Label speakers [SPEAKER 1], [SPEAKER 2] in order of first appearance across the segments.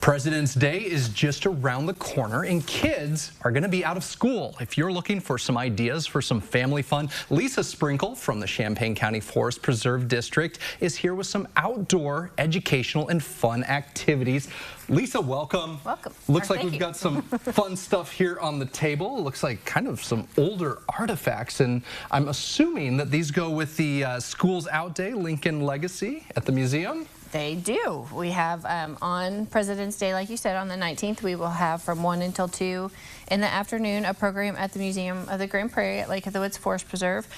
[SPEAKER 1] President's Day is just around the corner and kids are going to be out of school. If you're looking for some ideas for some family fun, Lisa Sprinkle from the Champaign County Forest Preserve District is here with some outdoor educational and fun activities. Lisa, welcome.
[SPEAKER 2] Welcome.
[SPEAKER 1] Looks like we've got some fun stuff here on the table. It looks like kind of some older artifacts, and I'm assuming that these go with the Schools Out Day, Lincoln Legacy at the museum.
[SPEAKER 2] They do. We have on President's Day, like you said, on the 19th, we will have from 1 until 2 in the afternoon a program at the Museum of the Grand Prairie at Lake of the Woods Forest Preserve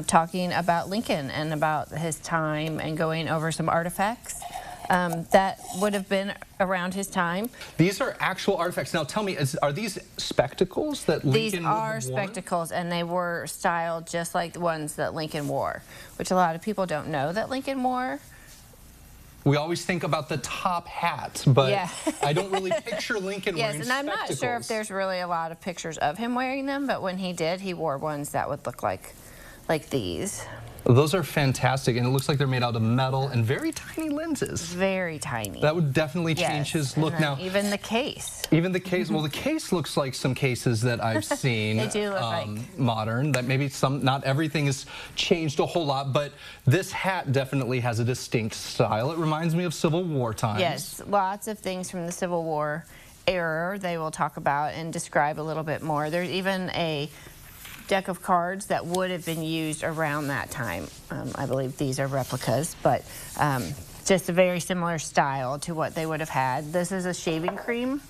[SPEAKER 2] talking about Lincoln and about his time and going over some artifacts that would have been around his time.
[SPEAKER 1] These are actual artifacts. Now tell me, are these spectacles that Lincoln
[SPEAKER 2] These are spectacles, and they were styled just like the ones that Lincoln wore, which a lot of people don't know that Lincoln wore.
[SPEAKER 1] We always think about the top hat, but
[SPEAKER 2] yeah.
[SPEAKER 1] I don't really picture Lincoln wearing
[SPEAKER 2] spectacles. Yes, and I'm not sure if there's really a lot of pictures of him wearing them, but when he did, he wore ones that would look like these.
[SPEAKER 1] Those are fantastic, and it looks like they're made out of metal and very tiny lenses.
[SPEAKER 2] Very tiny.
[SPEAKER 1] That would definitely change his look. Now,
[SPEAKER 2] even the case.
[SPEAKER 1] Even the case. Well, the case looks like some cases that I've seen.
[SPEAKER 2] They do look like
[SPEAKER 1] modern. That maybe not everything has changed a whole lot, but this hat definitely has a distinct style. It reminds me of Civil War times.
[SPEAKER 2] Yes, lots of things from the Civil War era they will talk about and describe a little bit more. There's even a deck of cards that would have been used around that time. I believe these are replicas, but just a very similar style to what they would have had. This is a shaving cream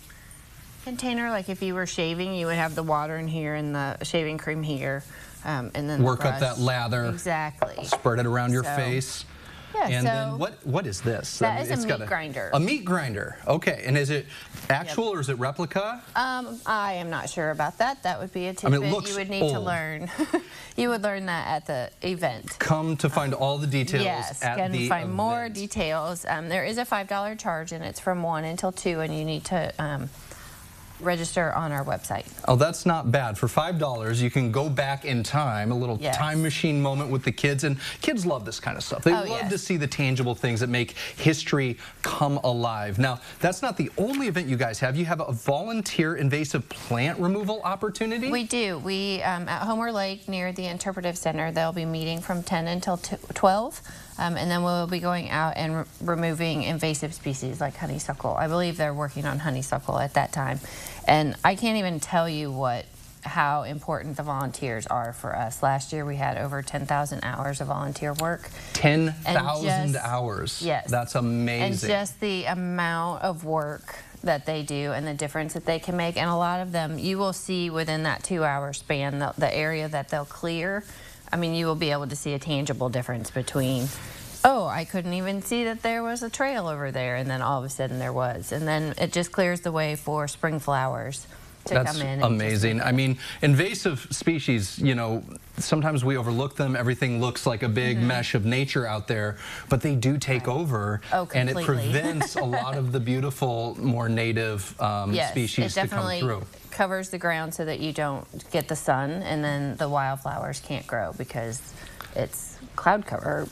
[SPEAKER 2] container. Like if you were shaving, you would have the water in here and the shaving cream here, and then
[SPEAKER 1] work up that lather.
[SPEAKER 2] Exactly.
[SPEAKER 1] Spread it around your face.
[SPEAKER 2] Yeah,
[SPEAKER 1] and then what is this?
[SPEAKER 2] That is a meat grinder.
[SPEAKER 1] A meat grinder. Okay, and is it actual or is it replica?
[SPEAKER 2] I am not sure about that. That would be a tidbit you would need to learn. You would learn that at the event.
[SPEAKER 1] Come to find all the details at the event.
[SPEAKER 2] Yes, can find more details. There is a $5 charge, and it's from 1 until 2, and you need to register on our website.
[SPEAKER 1] Oh, that's not bad. For $5, you can go back in time, a little time machine moment with the kids, and kids love this kind of stuff. They love to see the tangible things that make history come alive. Now, that's not the only event you guys have. You have a volunteer invasive plant removal opportunity?
[SPEAKER 2] We do. We, at Homer Lake near the Interpretive Center, they'll be meeting from 10 until 12. And then we'll be going out and removing invasive species like honeysuckle. I believe they're working on honeysuckle at that time. And I can't even tell you how important the volunteers are for us. Last year we had over 10,000 hours of volunteer work.
[SPEAKER 1] 10,000 hours?
[SPEAKER 2] Yes.
[SPEAKER 1] That's amazing.
[SPEAKER 2] And just the amount of work that they do and the difference that they can make. And a lot of them, you will see within that 2-hour span, the area that they'll clear. I mean, you will be able to see a tangible difference between, oh, I couldn't even see that there was a trail over there, and then all of a sudden there was. And then it just clears the way for spring flowers to come in.
[SPEAKER 1] That's amazing. I mean, invasive species, you know, sometimes we overlook them. Everything looks like a big mesh of nature out there, but they do take over, and it prevents a lot of the beautiful, more native species to come through.
[SPEAKER 2] Covers the ground so that you don't get the sun, and then the wildflowers can't grow because it's cloud cover,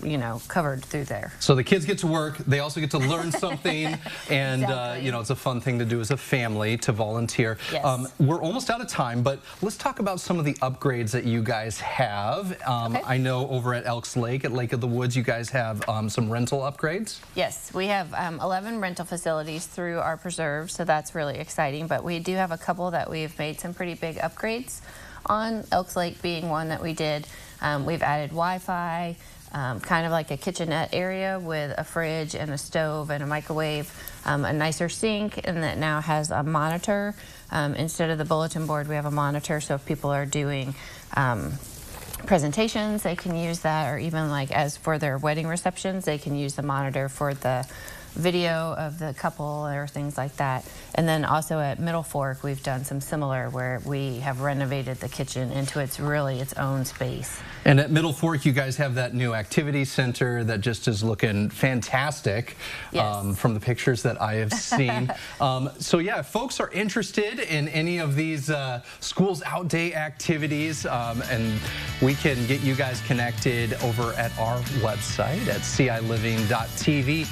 [SPEAKER 2] covered through there.
[SPEAKER 1] So the kids get to work, they also get to learn something, and you know, it's a fun thing to do as a family to volunteer.
[SPEAKER 2] Yes.
[SPEAKER 1] We're almost out of time, but let's talk about some of the upgrades that you guys have. I know over at Elks Lake, at Lake of the Woods, you guys have some rental upgrades.
[SPEAKER 2] Yes, we have 11 rental facilities through our preserve, so that's really exciting, but we do have a couple that we've made some pretty big upgrades on, Elks Lake being one that we did. We've added Wi-Fi, kind of like a kitchenette area with a fridge and a stove and a microwave, a nicer sink, and that now has a monitor. Instead of the bulletin board, we have a monitor, so if people are doing presentations, they can use that, or even like as for their wedding receptions, they can use the monitor for the video of the couple or things like that. And then also at Middle Fork, we've done some similar where we have renovated the kitchen into its own space.
[SPEAKER 1] And at Middle Fork, you guys have that new activity center that just is looking fantastic from the pictures that I have seen. So yeah, if folks are interested in any of these Schools Out Day activities, and we can get you guys connected over at our website at ciliving.tv.